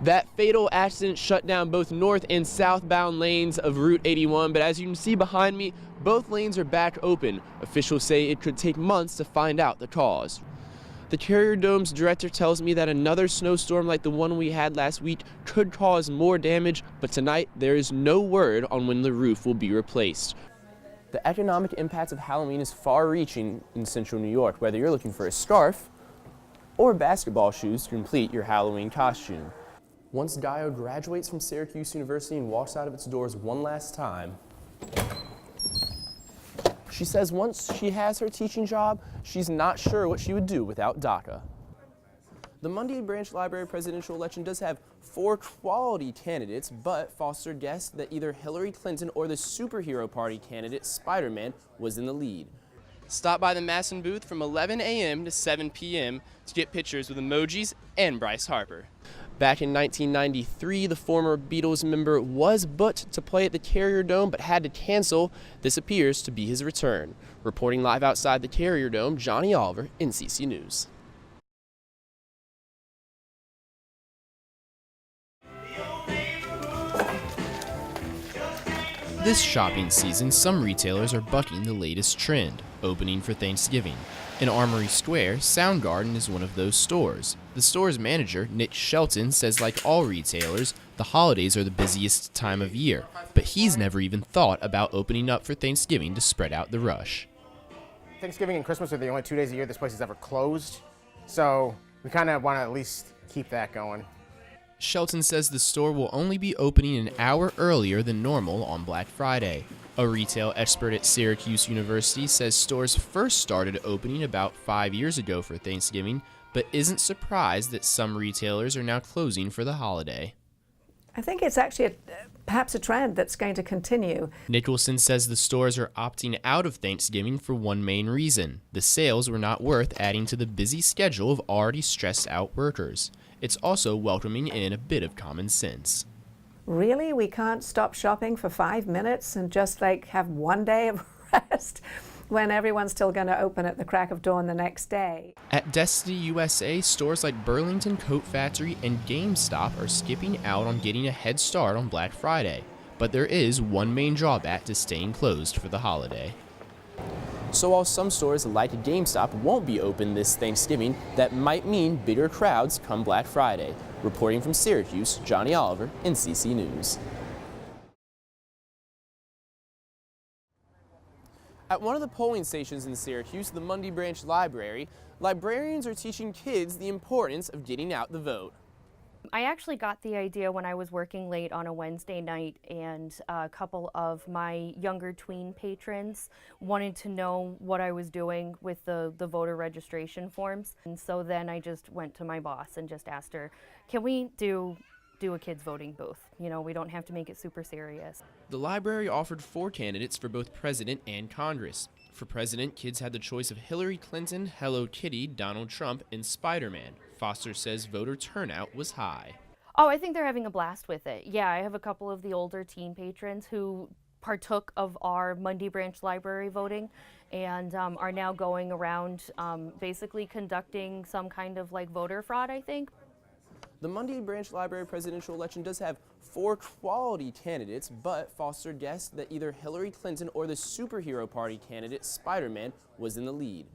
That fatal accident shut down both north and southbound lanes of Route 81, but as you can see behind me, both lanes are back open. Officials say it could take months to find out the cause. The Carrier Dome's director tells me that another snowstorm like the one we had last week could cause more damage, but tonight there is no word on when the roof will be replaced. The economic impact of Halloween is far-reaching in central New York, whether you're looking for a scarf or basketball shoes to complete your Halloween costume. Once Dio graduates from Syracuse University and walks out of its doors one last time, she says once she has her teaching job, she's not sure what she would do without DACA. The Mundy Branch Library presidential election does have 4 quality candidates, but Foster guessed that either Hillary Clinton or the superhero party candidate Spider-Man was in the lead. Stop by the Masson booth from 11 a.m. to 7 p.m. to get pictures with emojis and Bryce Harper. Back in 1993, the former Beatles member was booked to play at the Carrier Dome but had to cancel. This appears to be his return. Reporting live outside the Carrier Dome, Johnny Oliver, NCC News. This shopping season, some retailers are bucking the latest trend, opening for Thanksgiving. In Armory Square, Soundgarden is one of those stores. The store's manager, Nick Shelton, says like all retailers, the holidays are the busiest time of year, but he's never even thought about opening up for Thanksgiving to spread out the rush. Thanksgiving and Christmas are the only 2 days a year this place is ever closed, so we kind of want to at least keep that going. Shelton says the store will only be opening an hour earlier than normal on Black Friday. A retail expert at Syracuse University says stores first started opening about 5 years ago for Thanksgiving, but isn't surprised that some retailers are now closing for the holiday. I think it's actually perhaps a trend that's going to continue. Nicholson says the stores are opting out of Thanksgiving for one main reason. The sales were not worth adding to the busy schedule of already stressed out workers. It's also welcoming in a bit of common sense. Really? We can't stop shopping for 5 minutes and just like have 1 day of rest when everyone's still going to open at the crack of dawn the next day? At Destiny USA, stores like Burlington Coat Factory and GameStop are skipping out on getting a head start on Black Friday. But there is one main drawback to staying closed for the holiday. So while some stores like GameStop won't be open this Thanksgiving, that might mean bigger crowds come Black Friday. Reporting from Syracuse, Johnny Oliver, NCC News. At one of the polling stations in Syracuse, the Mundy Branch Library, librarians are teaching kids the importance of getting out the vote. I actually got the idea when I was working late on a Wednesday night, and a couple of my younger tween patrons wanted to know what I was doing with the voter registration forms. And so then I just went to my boss and just asked her, can we do a kids voting booth? You know, we don't have to make it super serious. The library offered 4 candidates for both president and Congress. For president, kids had the choice of Hillary Clinton, Hello Kitty, Donald Trump, and Spider-Man. Foster says voter turnout was high. Oh, I think they're having a blast with it. Yeah, I have a couple of the older teen patrons who partook of our Mundy Branch Library voting and are now going around basically conducting some kind of like voter fraud, I think. The Mundy Branch Library presidential election does have 4 quality candidates, but Foster guessed that either Hillary Clinton or the superhero party candidate Spider-Man was in the lead.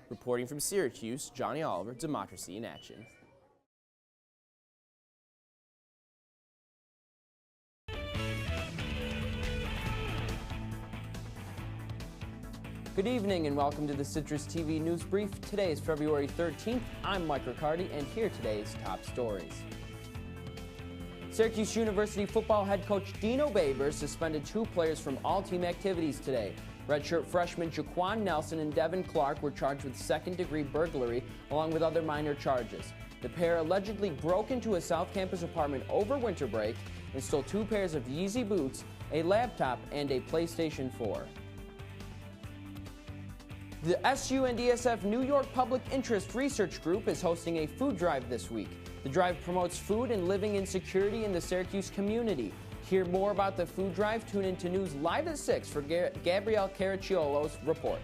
Reporting from Syracuse, Johnny Oliver, Democracy in Action. Good evening and welcome to the Citrus TV News Brief. Today is February 13th. I'm Mike Riccardi and here are today's top stories. Syracuse University football head coach Dino Babers suspended 2 players from all team activities today. Redshirt freshmen Jaquan Nelson and Devin Clark were charged with second-degree burglary along with other minor charges. The pair allegedly broke into a South Campus apartment over winter break and stole 2 pairs of Yeezy boots, a laptop, and a PlayStation 4. The SUNDSF New York Public Interest Research Group is hosting a food drive this week. The drive promotes food and living insecurity in the Syracuse community. Hear more about the food drive, tune into News Live at 6 for Gabrielle Caracciolo's report.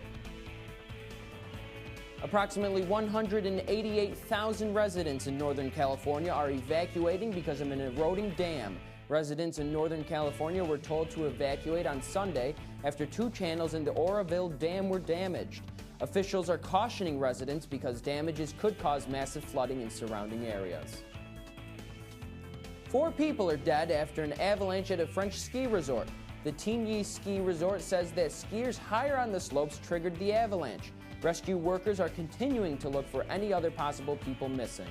Approximately 188,000 residents in Northern California are evacuating because of an eroding dam. Residents in Northern California were told to evacuate on Sunday after 2 channels in the Oroville Dam were damaged. Officials are cautioning residents because damages could cause massive flooding in surrounding areas. 4 people are dead after an avalanche at a French ski resort. The Tigny Ski Resort says that skiers higher on the slopes triggered the avalanche. Rescue workers are continuing to look for any other possible people missing.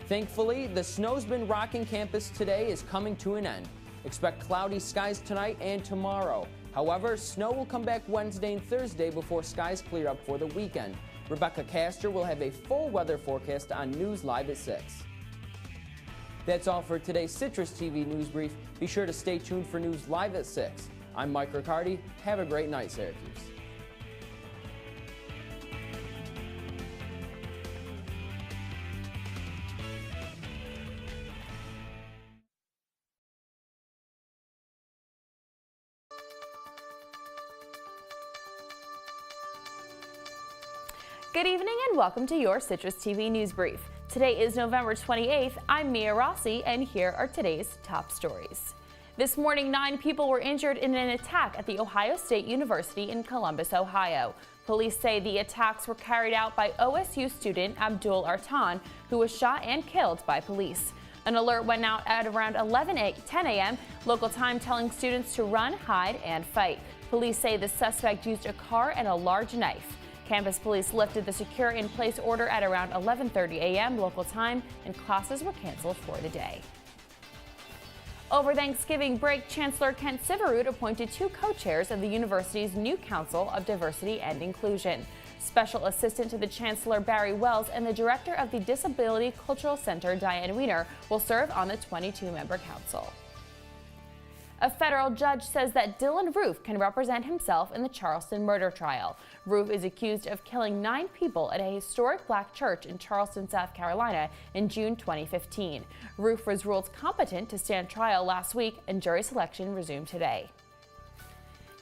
Thankfully, the snow's been rocking campus today is coming to an end. Expect cloudy skies tonight and tomorrow. However, snow will come back Wednesday and Thursday before skies clear up for the weekend. Rebecca Castor will have a full weather forecast on News Live at 6. That's all for today's Citrus TV News Brief. Be sure to stay tuned for News Live at 6. I'm Mike Riccardi. Have a great night, Syracuse. Good evening and welcome to your Citrus TV News Brief. Today is November 28th. I'm Mia Rossi and here are today's top stories. This morning, 9 people were injured in an attack at the Ohio State University in Columbus, Ohio. Police say the attacks were carried out by OSU student Abdul Artan, who was shot and killed by police. An alert went out at around 10 a.m. local time, telling students to run, hide, and fight. Police say the suspect used a car and a large knife. Campus police lifted the secure-in-place order at around 11:30 a.m. local time, and classes were canceled for the day. Over Thanksgiving break, Chancellor Kent Syverud appointed 2 co-chairs of the university's new Council of Diversity and Inclusion. Special Assistant to the Chancellor Barry Wells and the Director of the Disability Cultural Center Diane Weiner will serve on the 22-member council. A federal judge says that Dylan Roof can represent himself in the Charleston murder trial. Roof is accused of killing 9 people at a historic black church in Charleston, South Carolina in June 2015. Roof was ruled competent to stand trial last week, and jury selection resumed today.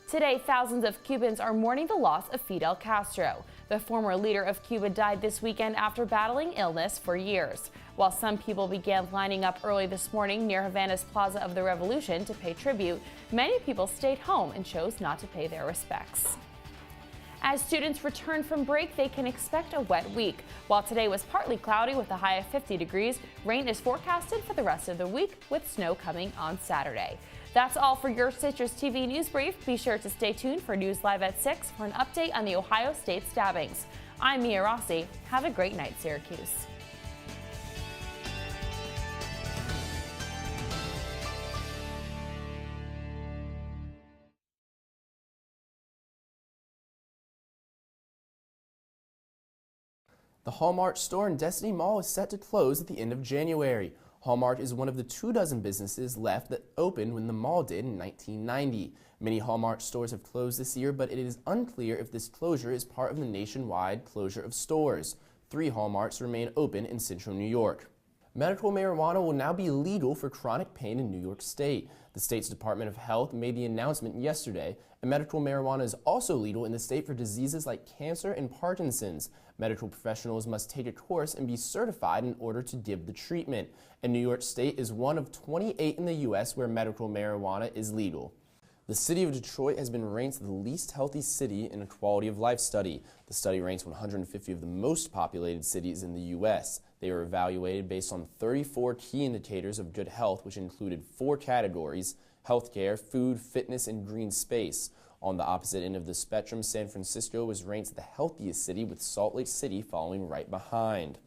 Today, thousands of Cubans are mourning the loss of Fidel Castro. The former leader of Cuba died this weekend after battling illness for years. While some people began lining up early this morning near Havana's Plaza of the Revolution to pay tribute, many people stayed home and chose not to pay their respects. As students return from break, they can expect a wet week. While today was partly cloudy with a high of 50 degrees, rain is forecasted for the rest of the week, with snow coming on Saturday. That's all for your Citrus TV News Brief. Be sure to stay tuned for News Live at 6 for an update on the Ohio State stabbings. I'm Mia Rossi. Have a great night, Syracuse. The Hallmark store in Destiny Mall is set to close at the end of January. Hallmark is one of the 24 businesses left that opened when the mall did in 1990. Many Hallmark stores have closed this year, but it is unclear if this closure is part of the nationwide closure of stores. 3 Hallmarks remain open in central New York. Medical marijuana will now be legal for chronic pain in New York State. The state's Department of Health made the announcement yesterday, and medical marijuana is also legal in the state for diseases like cancer and Parkinson's. Medical professionals must take a course and be certified in order to give the treatment. And New York State is one of 28 in the U.S. where medical marijuana is legal. The city of Detroit has been ranked the least healthy city in a quality of life study. The study ranks 150 of the most populated cities in the U.S. They were evaluated based on 34 key indicators of good health, which included 4 categories: healthcare, food, fitness, and green space. On the opposite end of the spectrum, San Francisco was ranked the healthiest city, with Salt Lake City following right behind.